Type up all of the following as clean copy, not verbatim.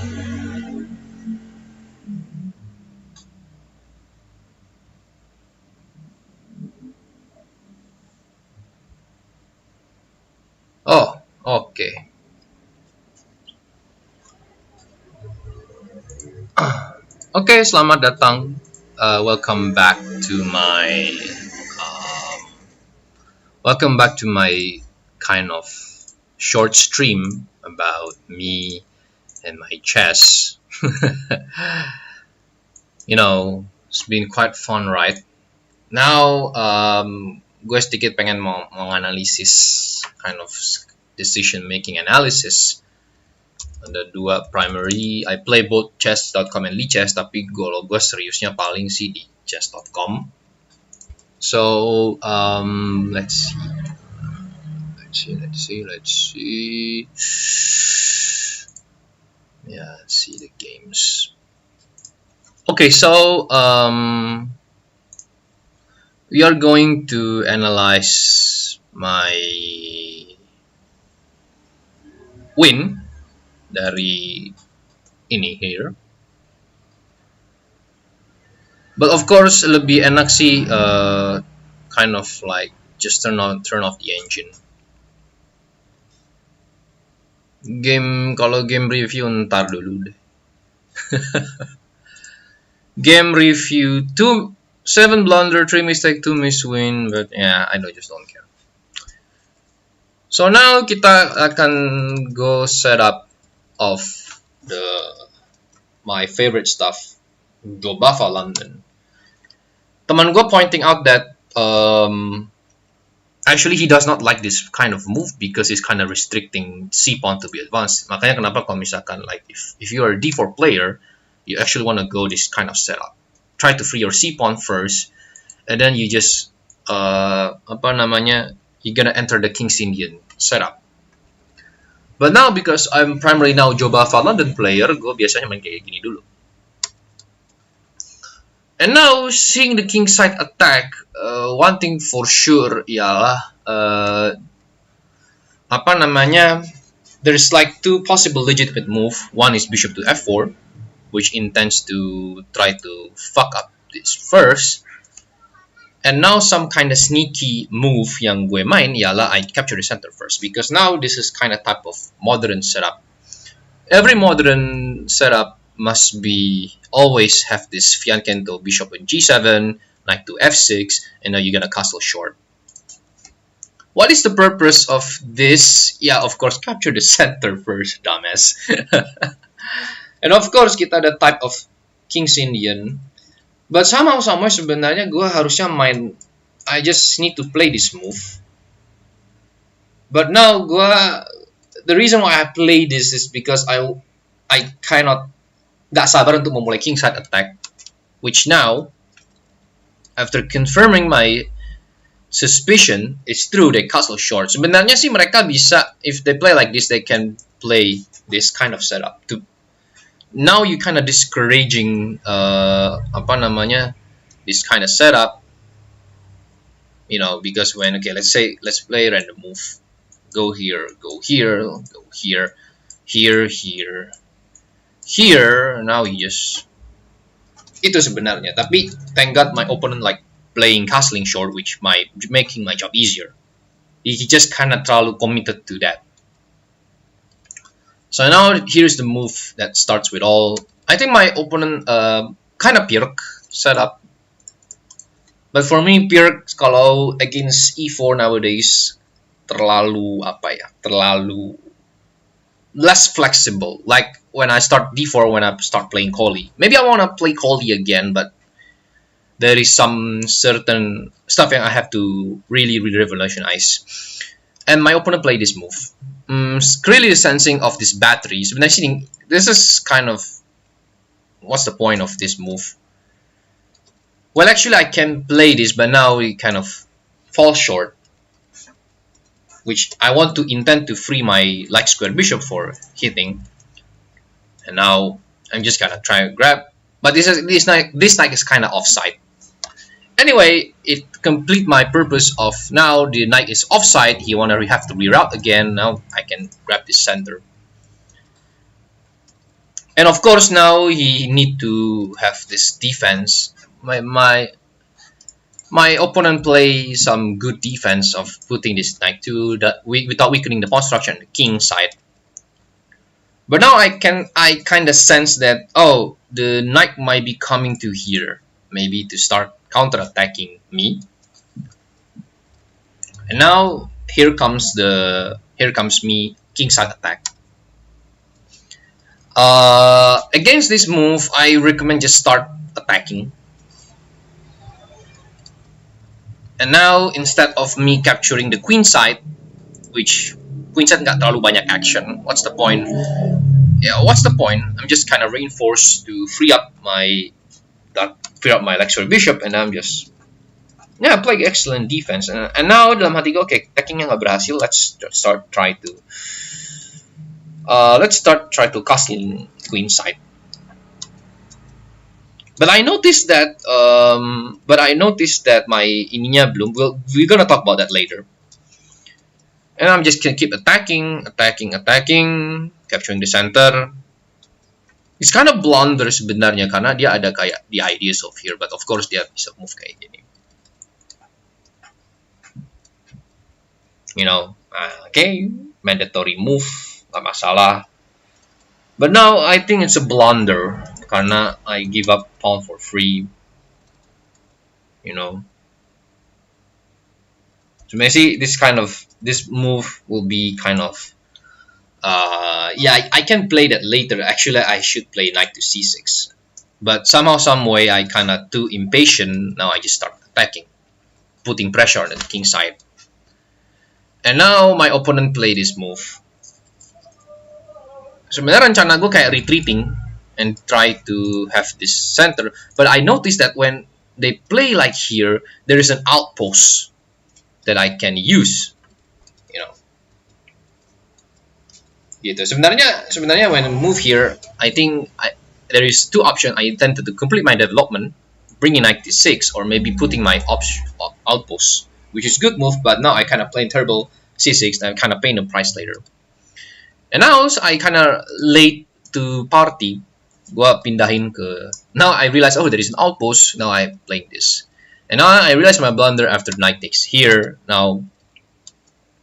Oh, okay. Oke, selamat datang. Welcome back to my um, welcome back to my kind of short stream about me and my chess. It's been quite fun, right? Now, gue sedikit pengen mau menganalisis kind of decision making analysis. Ada dua primary. I play both chess.com and Lichess, tapi kalau gue seriusnya paling sih di chess.com. So let's see. Yeah, see the games. Okay, so we are going to analyze my win dari ini here. But of course lebih enak sih kind of like just turn off the engine. Kalau game review ntar dulu deh. Game review 7 blunder, 3 mistake, 2 miss win, but yeah, I just don't care. So now kita akan go set up of my favorite stuff, Jobava London. Teman gue pointing out that actually he does not like this kind of move because it's kind of restricting C pawn to be advanced. Makanya kenapa kalau misalkan like if you are a D4 player, you actually want to go this kind of setup. Try to free your C pawn first, and then you just you're gonna enter the King's Indian setup. But now because I'm primarily now Jobava London player, gue biasanya main kayak gini dulu. And now seeing the kingside attack, one thing for sure ialah there's like two possible legitimate move. One is bishop to f4, which intends to try to fuck up this first. And now some kind of sneaky move yang gue main ialah I capture the center first, because now this is kind of type of modern setup. Every modern setup must be always have this fianchetto bishop in g7, knight to f6, and now you're gonna castle short. What is the purpose of this? Yeah, of course, capture the center first, dumbass. And of course, kita ada type of King's Indian. But somehow sebenarnya gue harusnya main. I just need to play this move. But now the reason why I play this is because I kind of gak sabar untuk memulai kingside attack. Which now, after confirming my suspicion, it's true they castle short. Sebenarnya sih mereka bisa, if they play like this, they can play this kind of setup to. Now you kind of discouraging this kind of setup, because when let's play random move, go here, here. Now you just itu sebenarnya. Tapi thank God my opponent like playing castling short, which making my job easier. He just kind of terlalu committed to that. So now here's the move that starts with all. I think my opponent kind of Pirk setup, but for me Pirk kalau against e4 nowadays terlalu less flexible. Like when I start d4, when I start playing Coley, maybe I want to play Coley again, but there is some certain stuff yang I have to really revolutionize. And my opponent played this move. Really sensing of this battery. Sebenarnya this is kind of, what's the point of this move? Well, actually I can play this, but now it kind of falls short, which I want to intend to free my like square bishop for hitting. And now I'm just gonna try to grab, but this knight is kind of offside. Anyway, it complete my purpose of now the knight is offside. He wanna have to reroute again. Now I can grab this center. And of course now he need to have this defense. My opponent play some good defense of putting this knight to the without weakening the pawn structure on the king side. But now I kind of sense that, oh, the knight might be coming to here, maybe to start counter-attacking me. And now here comes me kingside attack. Against this move, I recommend just start attacking. And now instead of me capturing the queen side, which queen side nggak terlalu banyak action, what's the point? Yeah, what's the point? I'm just kind of reinforced to free up my Luxury bishop, and I'm just play excellent defense. And now dalam hati gue, okay, attackingnya nggak berhasil, let's start try to castling queen side. But I noticed that my ininya belum. We're gonna talk about that later. And I'm just gonna keep attacking, capturing the center. It's kind of blunder sebenarnya karena dia ada kayak the ideas of here, but of course dia bisa move kayak gini. You know, okay, mandatory move, nggak masalah. But now I think it's a blunder karena I give up pawn for free. You know. So maybe this move will be kind of I can play that later. Actually, I should play knight to c6, but somehow, some way, I kind of too impatient. Now I just start attacking, putting pressure on the king side. And now my opponent play this move. Sebenarnya rencana gue kayak retreating and try to have this center, but I noticed that when they play like here, there is an outpost that I can use, you know. Gitu. Sebenarnya when I move here, I think there is two options. I intend to complete my development, bringing knight to 6, or maybe putting my outpost, which is good move. But now I kind of playing terrible c6, and I'm kind of paying the price later. And now I kind of late to party. Gua pindahin ke. Now I realize, oh, there is an outpost. Now I playing this. And now I realize my blunder after knight takes here. Now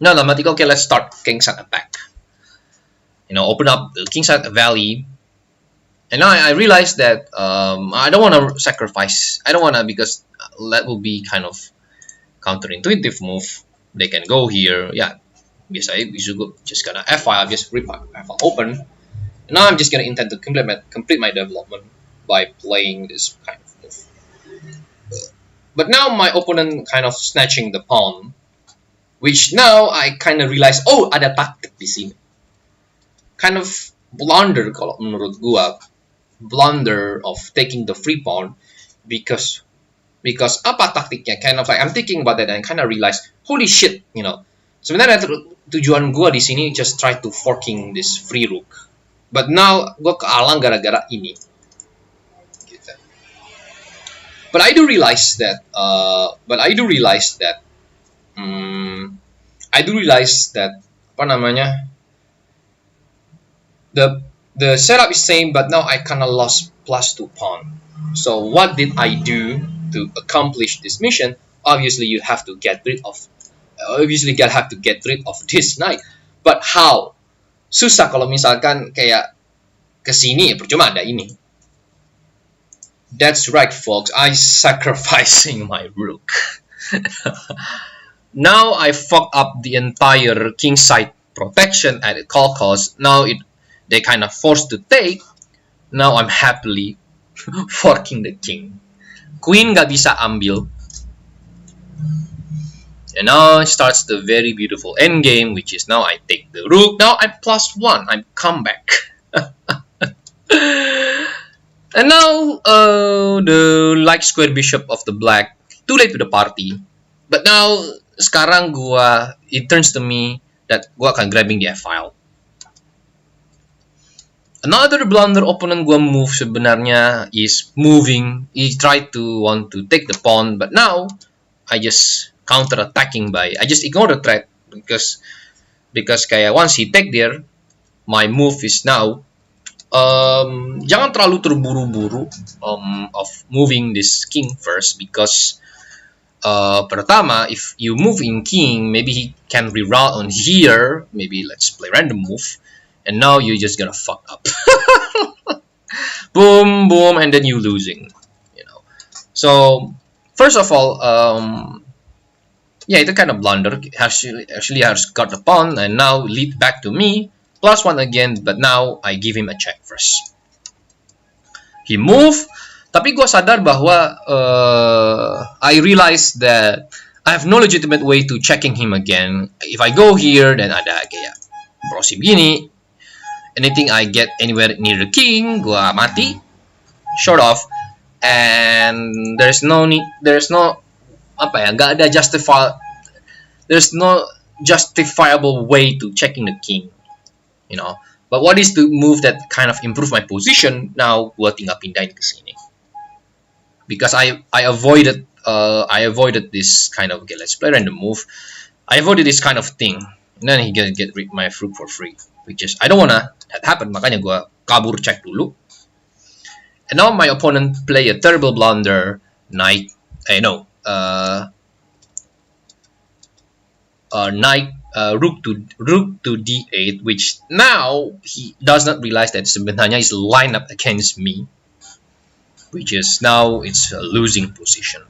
dalam hati, okay, let's start kingside attack. You know, open up the kingside valley. And now I realize that I don't want to sacrifice. I don't want to, because that will be kind of counterintuitive move. They can go here. Yeah, biasanya we should go just gonna f5, just rip f5 open. And now I'm just gonna intend to complete my development by playing this kind of move. But now my opponent kind of snatching the pawn, which now I kind of realize, oh, ada taktik di sini. Kind of blunder kalau menurut gua, blunder of taking the free pawn, because apa taktiknya? Kind of like I'm thinking about that and kind of realize, holy shit, you know. Sebenarnya tujuan gua di sini just try to forking this free rook, but now gua kealang gara-gara ini. Gitu. But I do realize that apa namanya, the setup is same, but now I kind of lost +2 pawn. So what did I do to accomplish this mission? Obviously, you have to get rid of this knight. But how? Susah kalau misalkan kayak kesini, percuma ada ini. That's right, folks. I sacrificing my rook. Now I fucked up the entire kingside protection at a call cost. Now they kind of forced to take. Now I'm happily forking the king. Queen nggak bisa ambil. And now starts the very beautiful endgame, which is now I take the rook. Now I'm +1. I'm comeback. And now the like square bishop of the black too late to the party. But now sekarang it turns to me that gua akan grabbing the f file. Another blunder opponent gua move sebenarnya is moving. He tried to want to take the pawn, but now I just counter-attacking I just ignore the threat because kayak once he take there, my move is now Jangan terlalu terburu-buru of moving this king first, because pertama, if you move in king, maybe he can reroute on here. Maybe let's play random move, and now you're just gonna fuck up. Boom, boom, and then you losing. So first of all, yeah, itu kind of blunder. Actually harus guard the pawn, and now lead back to me. +1 again, but now I give him a check first. He move, tapi gue sadar bahwa I realize that I have no legitimate way to checking him again. If I go here, then ada kayak prosim gini. Anything I get anywhere near the king, gue mati, short off, and there's no apa ya, nggak ada there's no justifiable way to checking the king. But what is the move that kind of improve my position? Now gua tinggal pindahin ke sini, because I avoided this kind of, okay, let's play random move. I avoided this kind of thing, and then he get my fruit for free, which is I don't wanna that happen. Makanya gua kabur check dulu, and now my opponent play a terrible blunder, knight rook to d8, which now he does not realize that sebenarnya is lined up against me, which is now it's a losing position.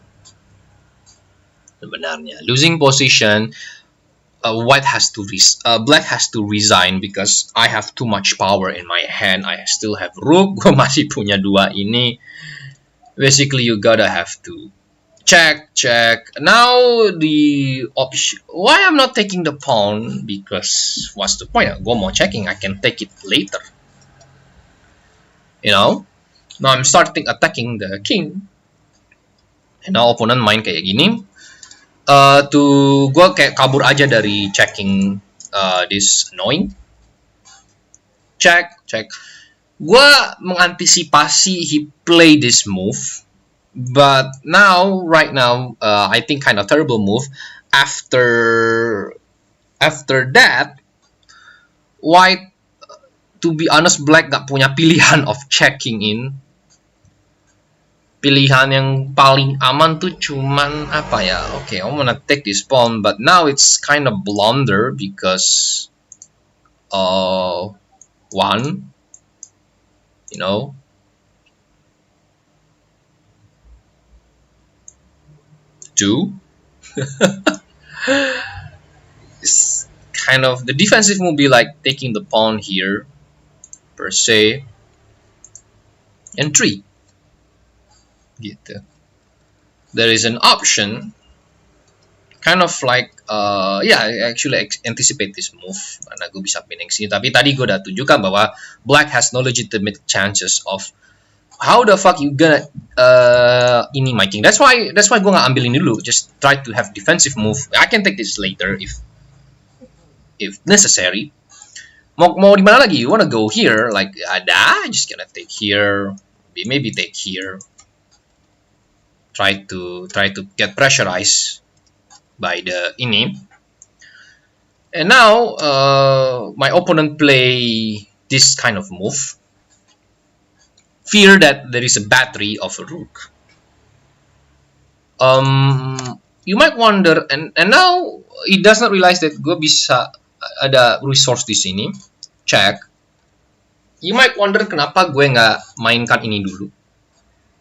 Sebenarnya losing position. Black has to resign because I have too much power in my hand. I still have rook. Gue masih punya dua ini. Basically, you gotta have to check. Now the option, why I'm not taking the pawn, because what's the point? Gue mau checking, I can take it later. Now I'm starting attacking the king, and now opponent main kayak gini. Gue kayak kabur aja dari checking this annoying. Check. Gue mengantisipasi he play this move. But right now, I think kind of terrible move. After that, white, to be honest, black gak punya pilihan of checking in. Pilihan yang paling aman tuh cuman apa ya? Okay, I'm gonna take this pawn, but now it's kind of blunder because one, 2. It's kind of the defensive move be like taking the pawn here per se, and 3 gitu. There is an option kind of like I actually anticipate this move karena gue bisa pinning sini, tapi tadi gue udah tunjukkan bahwa black has no legitimate chances of how the fuck you gonna ini my king. That's why gue nggak ambil ini dulu. Just try to have defensive move. I can take this later if necessary. Mau di mana lagi? You wanna go here? Like just gonna take here. Maybe take here. Try to get pressurized by the ini. And now my opponent play this kind of move. Fear that there is a battery of a rook. You might wonder, and now he does not realize that gue bisa ada resource di sini. Check. You might wonder kenapa gue nggak mainkan ini dulu.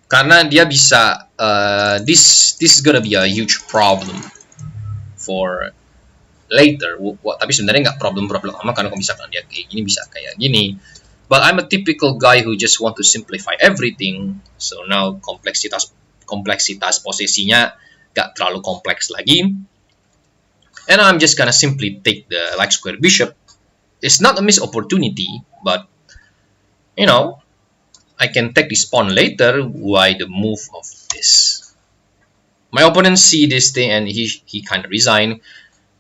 Karena dia bisa this is gonna be a huge problem for later. Tapi sebenarnya nggak problem lama, karena kalau misalkan dia kayak gini bisa kayak gini. But I'm a typical guy who just want to simplify everything. So now kompleksitas posisinya gak terlalu kompleks lagi. And I'm just gonna simply take the like square bishop. It's not a missed opportunity, but I can take this pawn later. Why the move of this? My opponent see this thing and he kind of resign.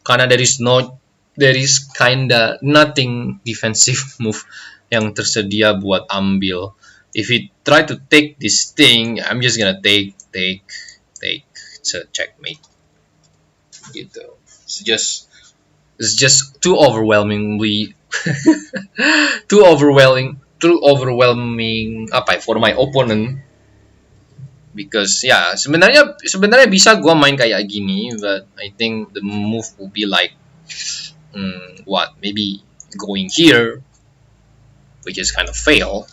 Karena there is kinda nothing defensive move yang tersedia buat ambil. If he try to take this thing, I'm just gonna take. It's a checkmate. Gitu. It's just too overwhelmingly too overwhelming too overwhelming apa ya, for my opponent, because ya sebenarnya bisa gua main kayak gini, but I think the move will be like what, maybe going here, which is kind of fail,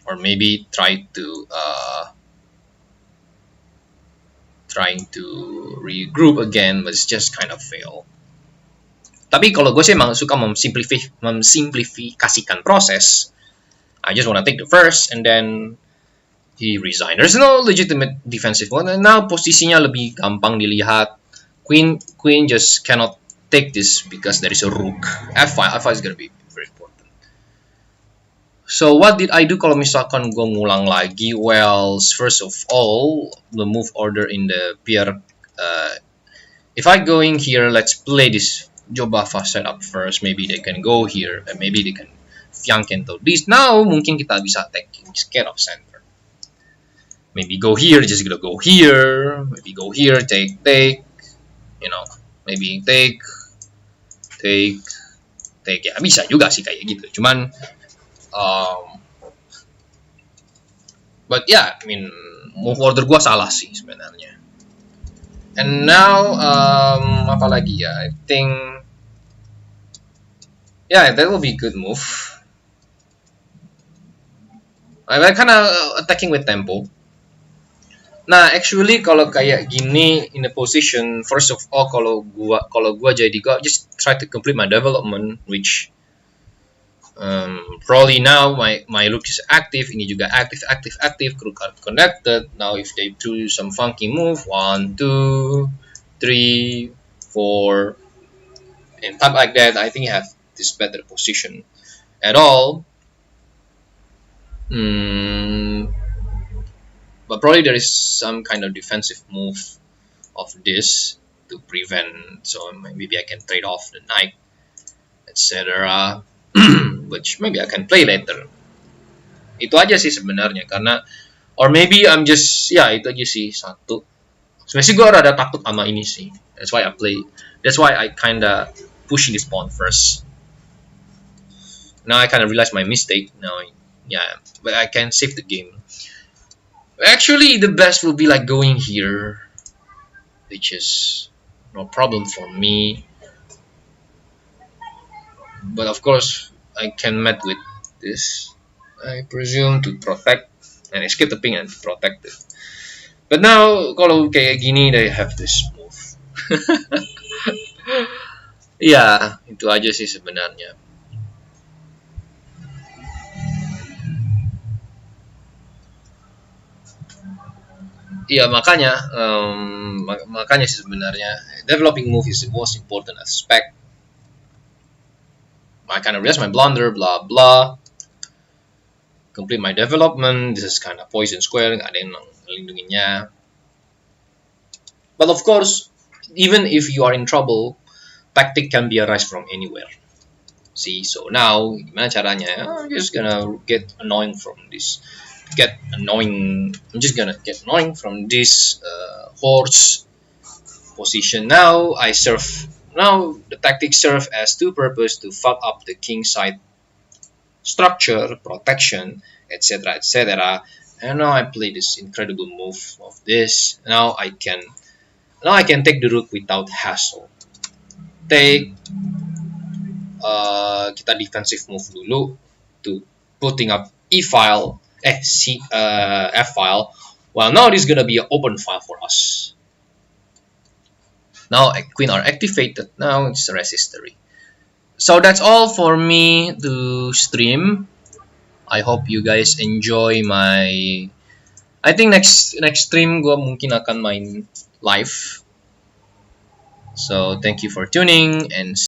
or maybe trying to regroup again, but it's just kind of fail. Tapi kalau gue sih emang suka memsimplifikasikan proses. I just wanna take the first and then he resigned. There's no legitimate defensive one. And now posisinya lebih gampang dilihat. Queen just cannot take this because there is a rook. F5 is gonna be very important. So what did I do kalau misalkan gue ngulang lagi? Well, first of all, the move order in the pair. If I go in here, let's play this Jobafa setup first. Maybe they can go here, and maybe they can flank into this. Now mungkin kita bisa taking scared of center. Maybe go here, just gonna go here. Maybe go here, take. You know, maybe take. Ya bisa juga sih kayak gitu. Cuman, but yeah, I mean move order gua salah sih sebenarnya. And now, apa lagi ya? I think, yeah, that will be a good move. I'm kind of attacking with tempo. Nah, actually kalau kayak gini in the position, first of all, kalau gua jadi gua just try to complete my development, which probably now my rook is active, ini juga active, rook are connected. Now if they do some funky move, 1, 2, 3, 4, and type like that, I think I have this better position at all. But probably there is some kind of defensive move of this to prevent, so maybe I can trade off the knight, etc. Which maybe I can play later. Itu aja sih sebenarnya, karena or maybe I'm just itu aja sih satu. Sebenarnya gue rada takut sama ini sih. That's why I kinda pushing this pawn first. Now I kind of realize my mistake. Now, yeah, but I can save the game. Actually, the best will be like going here, which is no problem for me. But of course, I can met with this, I presume, to protect and escape the ping and protect it. But now, kalau kayak gini, they have this move. Ya, itu aja sih sebenarnya. Iya, makanya sih sebenarnya developing move is the most important aspect. I kind of realize my blunder, blah blah. Complete my development. This is kind of poison square, nggak ada yang ngelindunginnya. But of course, even if you are in trouble, tactic can be arise from anywhere. See, so now gimana caranya? I'm just gonna get annoying from this. I'm just gonna get annoying from this horse position. Now the tactics serve as two purposes: to fuck up the king side structure, protection, etc., etc. And now I play this incredible move of this. Now I can take the rook without hassle. Kita defensive move dulu to putting up e-file. F-file. Well, now this is gonna be an open file for us. Now queen are activated. Now it's rest history. So that's all for me to stream. I hope you guys enjoy my. I think next stream gue mungkin akan main live. So thank you for tuning and